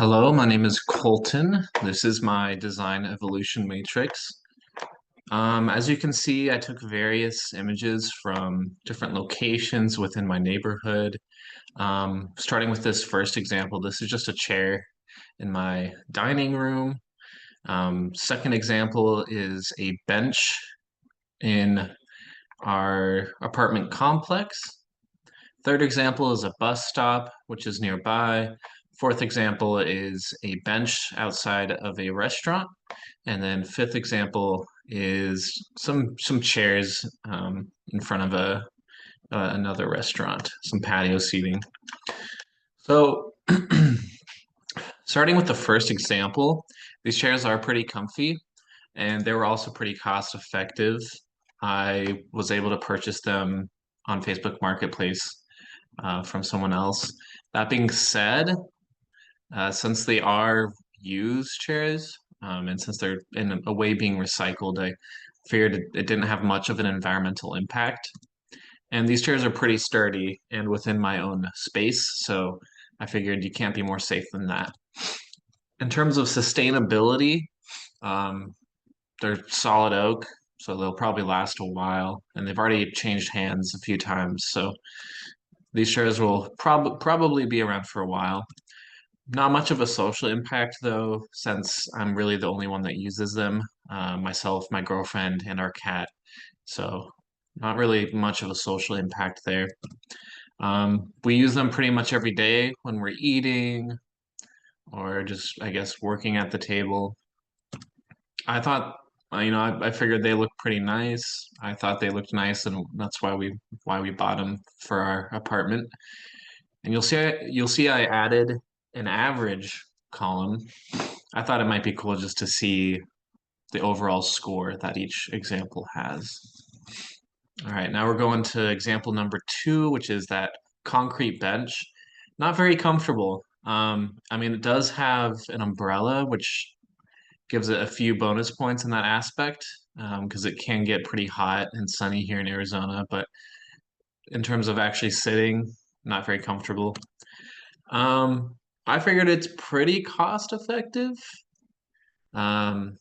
Hello, my name is Colton. This is my design evolution matrix. As you can see, I took various images from different locations within my neighborhood. Starting with this first example, this is just a chair in my dining room. Second example is a bench in our apartment complex. Third example is a bus stop, which is nearby. Fourth example is a bench outside of a restaurant. And then fifth example is some chairs in front of another restaurant, some patio seating. So starting with the first example, these chairs are pretty comfy and they were also pretty cost effective. I was able to purchase them on Facebook Marketplace from someone else. That being said, since they are used chairs, and since they're in a way being recycled, I figured it didn't have much of an environmental impact. And these chairs are pretty sturdy and within my own space, so I figured you can't be more safe than that. In terms of sustainability, um, they're solid oak, so they'll probably last a while, and they've already changed hands a few times, so these chairs will probably be around for a while. Not much of a social impact though, since I'm really the only one that uses them, myself, my girlfriend, and our cat. So not really much of a social impact there. We use them pretty much every day when we're eating or just, I guess, working at the table. I thought, I figured they looked pretty nice. I thought they looked nice, and that's why we bought them for our apartment. And you'll see I added an average column. I thought it might be cool just to see the overall score that each example has. All right, now we're going to example number two, which is that concrete bench. Not very comfortable. I mean, it does have an umbrella, which gives it a few bonus points in that aspect, because it can get pretty hot and sunny here in Arizona, but in terms of actually sitting, not very comfortable. Um, I figured it's pretty cost effective. Um,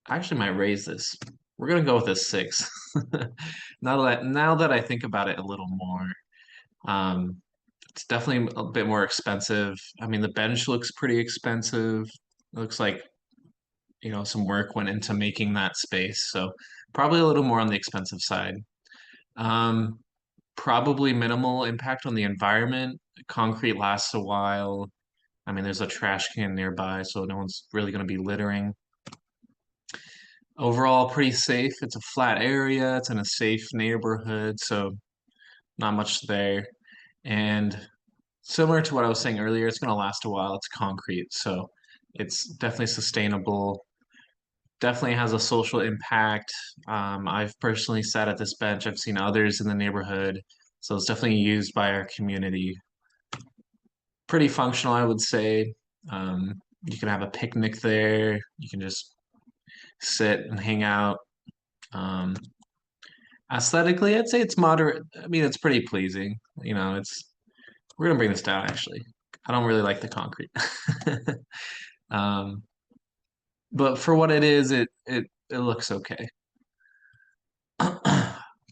I actually might raise this. We're gonna go with a six. Now that I think about it a little more, um, it's definitely a bit more expensive. I mean, the bench looks pretty expensive. It looks like, some work went into making that space, so probably a little more on the expensive side. Um, Probably minimal impact on the environment. Concrete lasts a while. I mean, there's a trash can nearby, so no one's really going to be littering. Overall, pretty safe. It's a flat area. It's in a safe neighborhood, so not much there. And similar to what I was saying earlier, it's going to last a while. It's concrete, so it's definitely sustainable. Definitely has a social impact. I've personally sat at this bench. I've seen others in the neighborhood, so it's definitely used by our community. Pretty functional, I would say. You can have a picnic there. You can just sit and hang out. Um, Aesthetically, I'd say it's moderate. I mean, it's pretty pleasing. We're gonna bring this down actually. I don't really like the concrete. Um, but for what it is, it looks okay.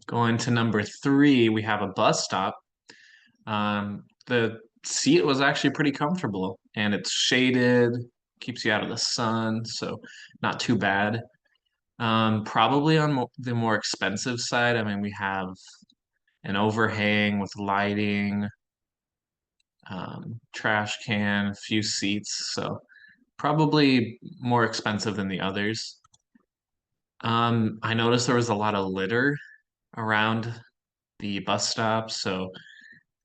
Going to number three, we have a bus stop. The seat was actually pretty comfortable and it's shaded, keeps you out of the sun, so not too bad. Probably on the more expensive side. I mean, we have an overhang with lighting, trash can, a few seats, so probably more expensive than the others. I noticed there was a lot of litter around the bus stop, so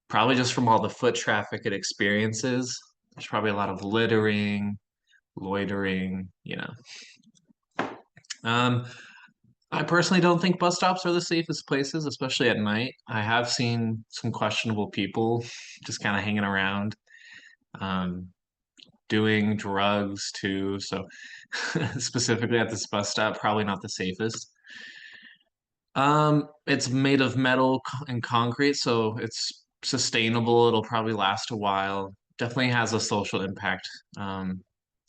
probably just from all the foot traffic it experiences, there's probably a lot of littering, loitering. Um, I personally don't think bus stops are the safest places, especially at night. I have seen some questionable people just kind of hanging around, um, doing drugs too. So, specifically at this bus stop, probably not the safest. It's made of metal and concrete, so it's sustainable. It'll probably last a while. definitely has a social impact. Um,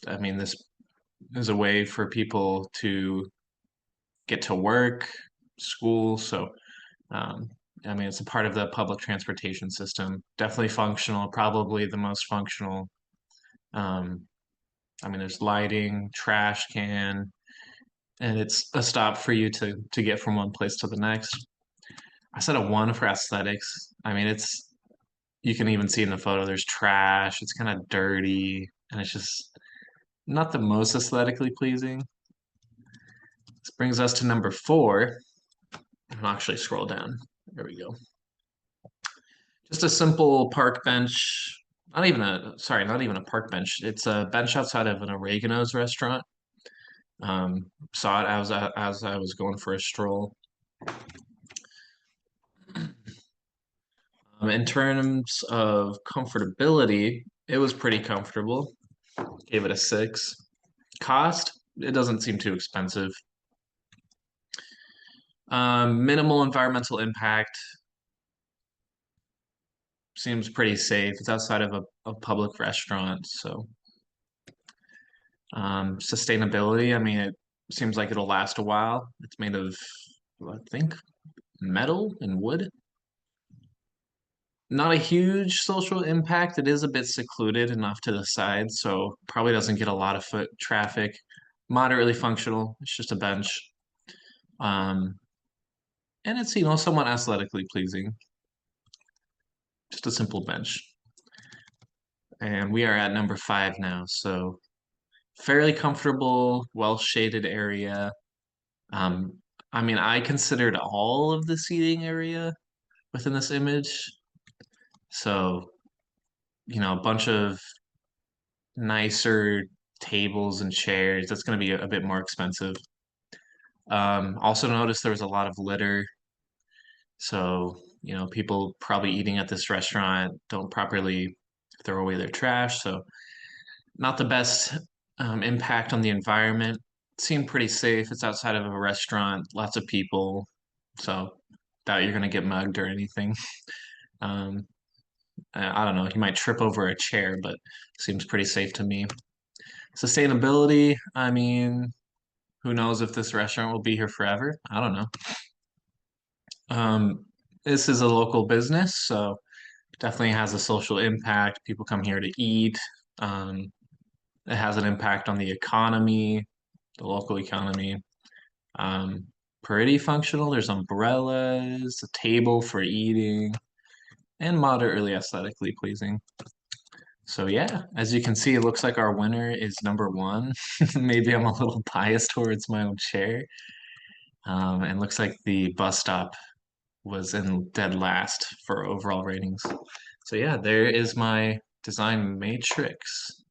I mean, this is a way for people to get to work, school. So, um, I mean, it's a part of the public transportation system. Definitely functional, probably the most functional. Um, I mean, there's lighting, trash can, and it's a stop for you to get from one place to the next. I said a one for aesthetics. I mean, it's you can even see in the photo there's trash. It's kind of dirty, and it's just not the most aesthetically pleasing. This brings us to number four. I'll actually scroll down. There we go. Just a simple park bench. Not even a park bench. It's a bench outside of an Oregano's restaurant. Saw it as I was going for a stroll. In terms of comfortability, it was pretty comfortable. Gave it a six. Cost, it doesn't seem too expensive. Minimal environmental impact seems pretty safe. It's outside of a public restaurant, so sustainability, I mean, it seems like it'll last a while. It's made of, I think, metal and wood. Not a huge social impact. It is a bit secluded and off to the side, so probably doesn't get a lot of foot traffic. Moderately functional. It's just a bench. Um, and it's, somewhat aesthetically pleasing. Just a simple bench. And we are at number five now, so fairly comfortable, well shaded area. Um, I mean, I considered all of the seating area within this image. So, a bunch of nicer tables and chairs. That's going to be a bit more expensive. Also noticed there was a lot of litter. So, people probably eating at this restaurant don't properly throw away their trash. So, not the best impact on the environment. Seemed pretty safe. It's outside of a restaurant, lots of people. So, doubt you're going to get mugged or anything. Um, I don't know. You might trip over a chair, but seems pretty safe to me. Sustainability, I mean, who knows if this restaurant will be here forever? I don't know. Um, this is a local business, so definitely has a social impact. People come here to eat. Um, it has an impact on the economy, the local economy. Um, Pretty functional. There's umbrellas, a table for eating, and moderately aesthetically pleasing. So yeah, as you can see, it looks like our winner is number one. Maybe I'm a little biased towards my own chair. And looks like the bus stop was in dead last for overall ratings. So yeah, there is my design matrix.